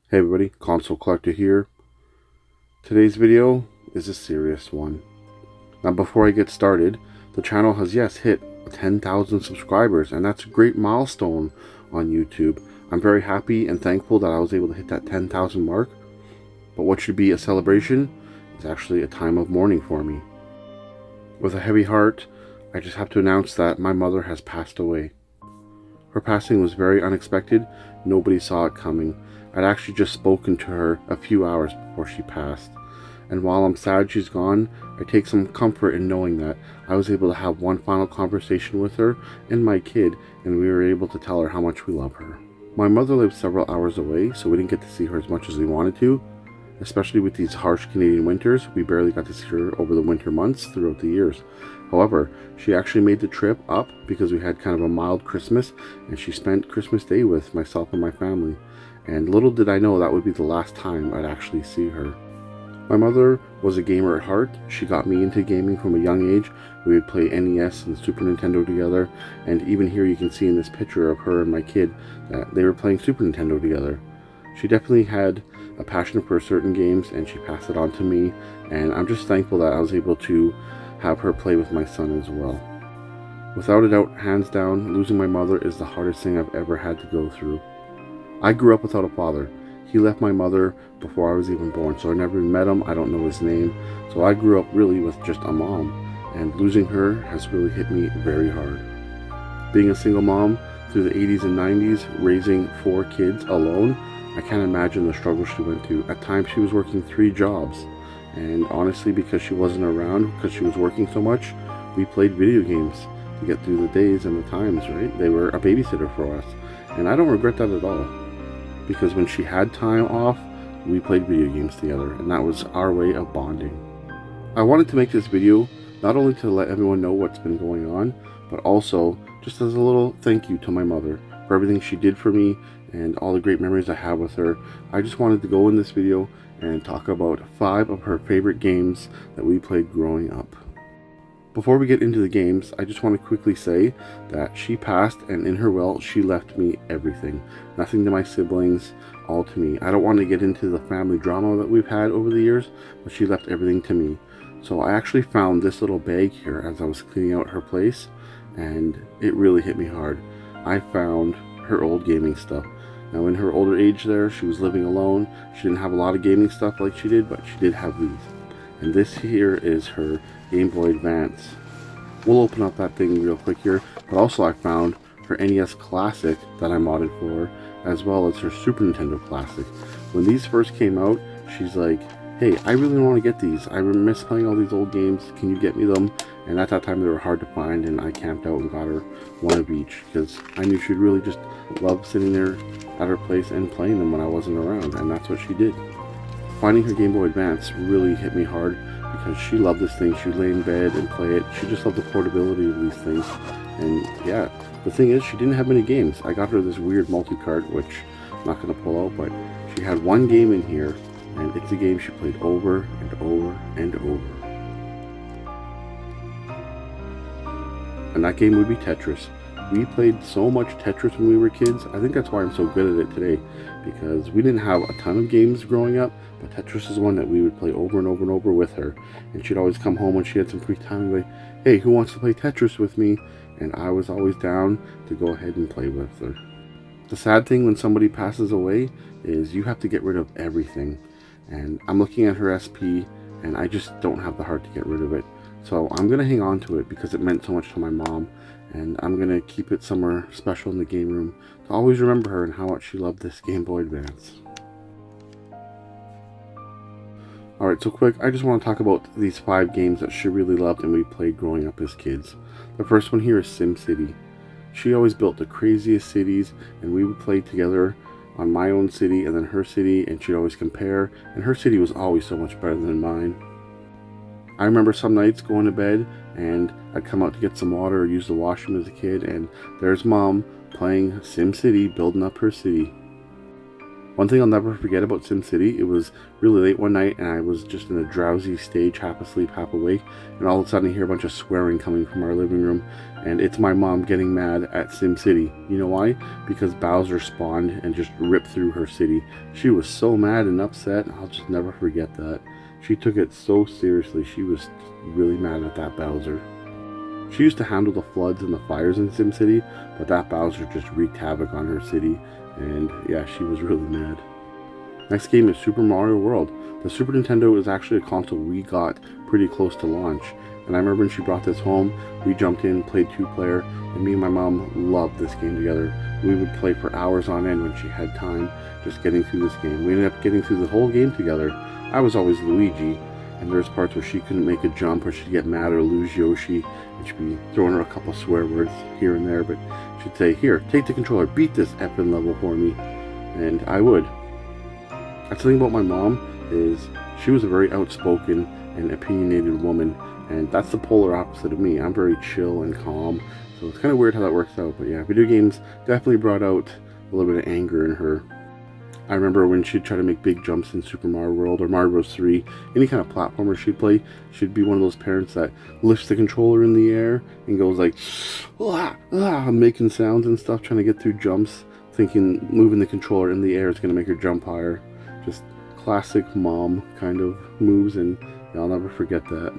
Hey everybody, Console Collector here. Today's video is a serious one. Now before I get started, the channel has hit 10,000 subscribers, and that's a great milestone on YouTube. I'm very happy and thankful that I was able to hit that 10,000 mark, but what should be a celebration is actually a time of mourning for me. With a heavy heart, I just have to announce that my mother has passed away. Her passing was very unexpected. Nobody saw it coming. I'd actually just spoken to her a few hours before she passed. And while I'm sad she's gone, I take some comfort in knowing that I was able to have one final conversation with her and my kid, and we were able to tell her how much we love her. My mother lived several hours away, so we didn't get to see her as much as we wanted to. Especially with these harsh Canadian winters, we barely got to see her over the winter months throughout the years. However, she actually made the trip up because we had kind of a mild Christmas, and she spent Christmas Day with myself and my family. And little did I know that would be the last time I'd actually see her. My mother was a gamer at heart. She got me into gaming from a young age. We would play NES and Super Nintendo together, and even here you can see in this picture of her and my kid that they were playing Super Nintendo together. She definitely had a passion for certain games, and she passed it on to me, and I'm just thankful that I was able to have her play with my son as well. Without a doubt, hands down, losing my mother is the hardest thing I've ever had to go through. I grew up without a father. He left my mother before I was even born, so I never even met him. I don't know his name. So I grew up really with just a mom, and losing her has really hit me very hard. Being a single mom through the 80s and 90s, raising 4 kids alone, I can't imagine the struggle she went through. At times she was working 3 jobs, and honestly, because she wasn't around, because she was working so much, we played video games to get through the days and the times, right? They were a babysitter for us, and I don't regret that at all, because when she had time off, we played video games together, and that was our way of bonding. I wanted to make this video not only to let everyone know what's been going on, but also just as a little thank you to my mother for everything she did for me and all the great memories I have with her. I just wanted to go in this video and talk about 5 of her favorite games that we played growing up. Before we get into the games, I just want to quickly say that she passed, and in her will, she left me everything. Nothing to my siblings, all to me. I don't want to get into the family drama that we've had over the years, but she left everything to me. So I actually found this little bag here as I was cleaning out her place, and it really hit me hard. I found her old gaming stuff. Now in her older age there, she was living alone. She didn't have a lot of gaming stuff like she did, but she did have these. And this here is her Game Boy Advance. We'll open up that thing real quick here, but also I found her NES Classic that I modded for, as well as her Super Nintendo Classic. When these first came out, she's like, hey, I really want to get these. I miss playing all these old games. Can you get me them? And at that time they were hard to find, and I camped out and got her one of each because I knew she'd really just love sitting there at her place and playing them when I wasn't around, and that's what she did. Finding her Game Boy Advance really hit me hard because she loved this thing. She'd lay in bed and play it. She just loved the portability of these things. And yeah, the thing is, she didn't have many games. I got her this weird multi-cart, which I'm not going to pull out, but she had one game in here, and it's a game she played over and over and over. And that game would be Tetris. We played so much Tetris when we were kids. I think that's why I'm so good at it today, because we didn't have a ton of games growing up, but Tetris is one that we would play over and over and over with her. And she'd always come home when she had some free time and be like, hey, who wants to play Tetris with me? And I was always down to go ahead and play with her. The sad thing when somebody passes away is you have to get rid of everything. And I'm looking at her SP, and I just don't have the heart to get rid of it. So I'm going to hang on to it because it meant so much to my mom, and I'm going to keep it somewhere special in the game room to always remember her and how much she loved this Game Boy Advance. Alright, so quick, I just want to talk about these 5 games that she really loved and we played growing up as kids. The first one here is SimCity. She always built the craziest cities, and we would play together on my own city and then her city, and she'd always compare, and her city was always so much better than mine. I remember some nights going to bed and I'd come out to get some water or use the washroom as a kid, and there's Mom playing SimCity, building up her city. One thing I'll never forget about SimCity, it was really late one night and I was just in a drowsy stage, half asleep, half awake, and all of a sudden I hear a bunch of swearing coming from our living room, and it's my mom getting mad at SimCity. You know why? Because Bowser spawned and just ripped through her city. She was so mad and upset, I'll just never forget that. She took it so seriously. She was really mad at that Bowser. She used to handle the floods and the fires in SimCity, but that Bowser just wreaked havoc on her city, and yeah, she was really mad. Next game is Super Mario World. The Super Nintendo is actually a console we got pretty close to launch, and I remember when she brought this home, we jumped in, played 2-player, and me and my mom loved this game together. We would play for hours on end when she had time, just getting through this game. We ended up getting through the whole game together. I was always Luigi, and there's parts where she couldn't make a jump or she'd get mad or lose Yoshi, and she'd be throwing her a couple swear words here and there, but she'd say, "Here, take the controller, beat this effing level for me," and I would. That's the thing about my mom, is she was a very outspoken and opinionated woman, and that's the polar opposite of me. I'm very chill and calm, so it's kind of weird how that works out, but yeah, video games definitely brought out a little bit of anger in her. I remember when she'd try to make big jumps in Super Mario World or Mario Bros. 3, any kind of platformer she'd play, she'd be one of those parents that lifts the controller in the air and goes like, ah, ah, making sounds and stuff, trying to get through jumps, thinking moving the controller in the air is going to make her jump higher. Just classic mom kind of moves, and I'll never forget that.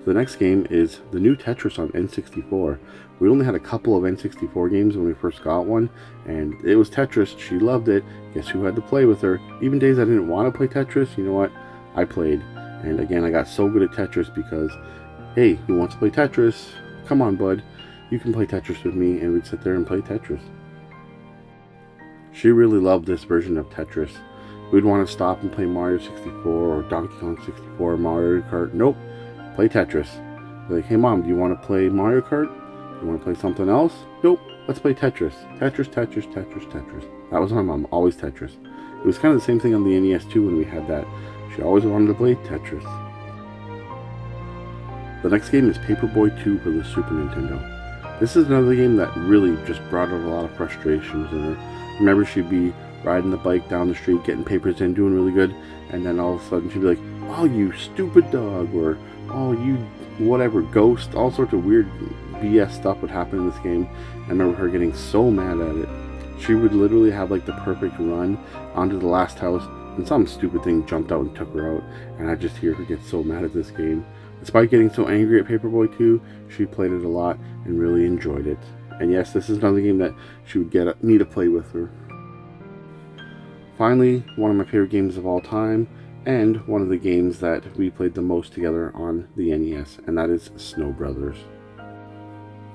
The next game is the new Tetris on N64. We only had a couple of N64 games when we first got one, and it was Tetris. She loved it. Guess who had to play with her? Even days I didn't want to play Tetris, you know what? I played. And again, I got so good at Tetris because, hey, who wants to play Tetris? Come on, bud. You can play Tetris with me, and we'd sit there and play Tetris. She really loved this version of Tetris. We'd want to stop and play Mario 64 or Donkey Kong 64 or Mario Kart. Nope. Play Tetris. Like, hey mom, do you want to play Mario Kart? Do you want to play something else? Nope, let's play Tetris. Tetris, Tetris, Tetris, Tetris. That was my mom, always Tetris. It was kind of the same thing on the NES too when we had that. She always wanted to play Tetris. The next game is Paperboy 2 for the Super Nintendo. This is another game that really just brought out a lot of frustrations in her. Remember, she'd be riding the bike down the street, getting papers in, doing really good, and then all of a sudden she'd be like, "Oh, you stupid dog," or "Oh, you whatever, ghost," all sorts of weird BS stuff would happen in this game. I remember her getting so mad at it. She would literally have like the perfect run onto the last house, and some stupid thing jumped out and took her out, and I just hear her get so mad at this game. Despite getting so angry at Paperboy 2, she played it a lot and really enjoyed it. And yes, this is another game that she would get me to play with her. Finally, one of my favorite games of all time, and one of the games that we played the most together on the NES, and that is Snow Brothers.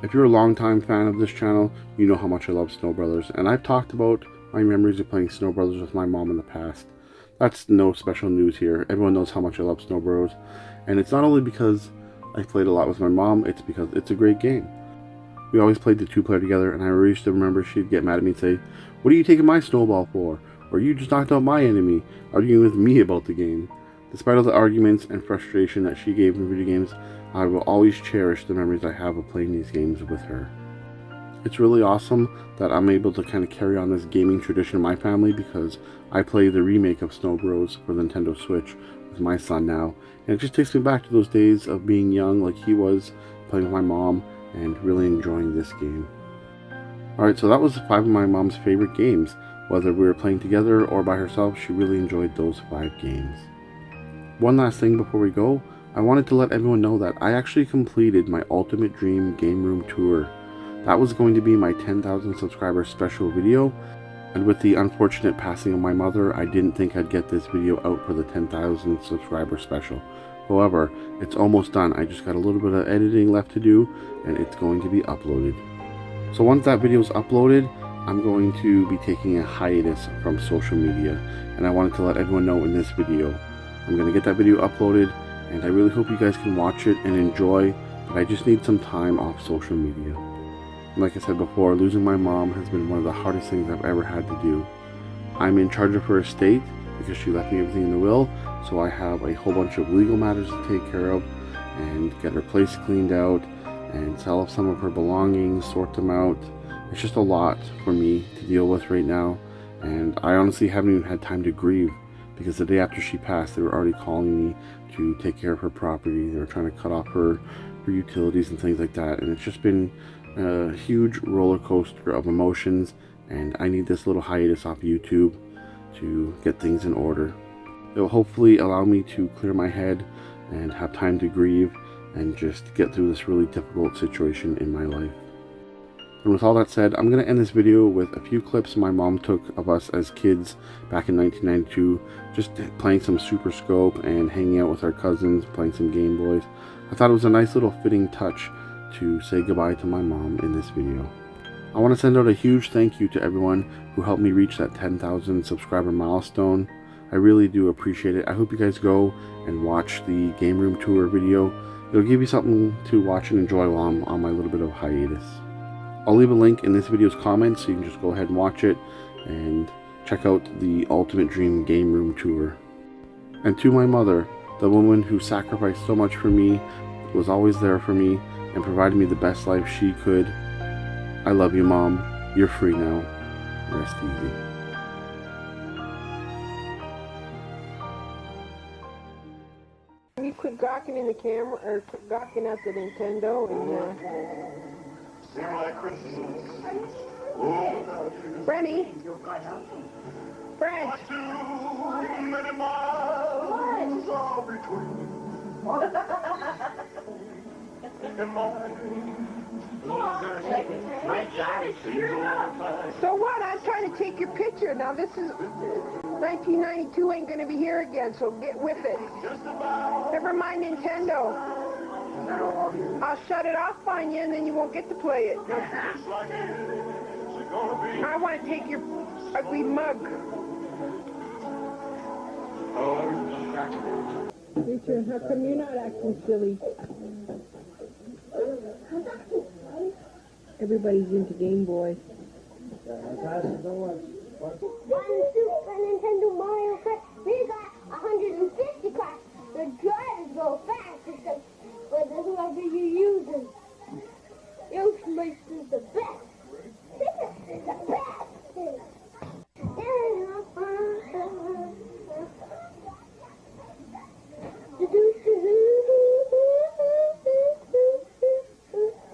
If you're a longtime fan of this channel, you know how much I love Snow Brothers, and I've talked about my memories of playing Snow Brothers with my mom in the past. That's no special news here. Everyone knows how much I love Snow Bros, and it's not only because I played a lot with my mom, it's because it's a great game. We always played the 2-player together, and I used to remember she'd get mad at me and say, "What are you taking my snowball for?" Or, "You just knocked out my enemy," arguing with me about the game. Despite all the arguments and frustration that she gave in video games, I will always cherish the memories I have of playing these games with her. It's really awesome that I'm able to kind of carry on this gaming tradition in my family, because I play the remake of Snow Bros for the Nintendo Switch with my son now, and it just takes me back to those days of being young like he was, playing with my mom, and really enjoying this game. Alright, so that was 5 of my mom's favorite games. Whether we were playing together or by herself, she really enjoyed those 5 games. One last thing before we go, I wanted to let everyone know that I actually completed my Ultimate Dream Game Room Tour. That was going to be my 10,000 subscriber special video, and with the unfortunate passing of my mother, I didn't think I'd get this video out for the 10,000 subscriber special. However, it's almost done. I just got a little bit of editing left to do, and it's going to be uploaded. So once that video is uploaded, I'm going to be taking a hiatus from social media, and I wanted to let everyone know in this video. I'm going to get that video uploaded, and I really hope you guys can watch it and enjoy, but I just need some time off social media. And like I said before, losing my mom has been one of the hardest things I've ever had to do. I'm in charge of her estate because she left me everything in the will, so I have a whole bunch of legal matters to take care of, and get her place cleaned out, and sell off some of her belongings, sort them out. It's just a lot for me to deal with right now, And I honestly haven't even had time to grieve, because the day after she passed, they were already calling me to take care of her property. They were trying to cut off her utilities and things like that. And it's just been a huge roller coaster of emotions, and I need this little hiatus off YouTube to get things in order. It will hopefully allow me to clear my head and have time to grieve and just get through this really difficult situation in my life. And with all that said, I'm going to end this video with a few clips my mom took of us as kids back in 1992, just playing some Super Scope and hanging out with our cousins, playing some Game Boys. I thought it was a nice little fitting touch to say goodbye to my mom in this video. I want to send out a huge thank you to everyone who helped me reach that 10,000 subscriber milestone. I really do appreciate it. I hope you guys go and watch the game room tour video. It'll give you something to watch and enjoy while I'm on my little bit of hiatus. I'll leave a link in this video's comments so you can just go ahead and watch it and check out the Ultimate Dream game room tour. And to my mother, the woman who sacrificed so much for me, was always there for me, and provided me the best life she could, I love you, Mom. You're free now. Rest easy. You quit gawking in the camera, or quit gawking at the Nintendo, and Brenny, Brent. Too many miles are between. So what? I'm trying to take your picture. Now this is 1992 ain't gonna be here again, so get with it. Never mind Nintendo. I'll shut it off on you and then you won't get to play it. I want to take your ugly mug. Richard, how come you're not acting silly? Everybody's into Game Boy. Super Nintendo Mario Kart, we got 150 cars. The drivers go fast because with whoever you're using, Yoshi makes the best.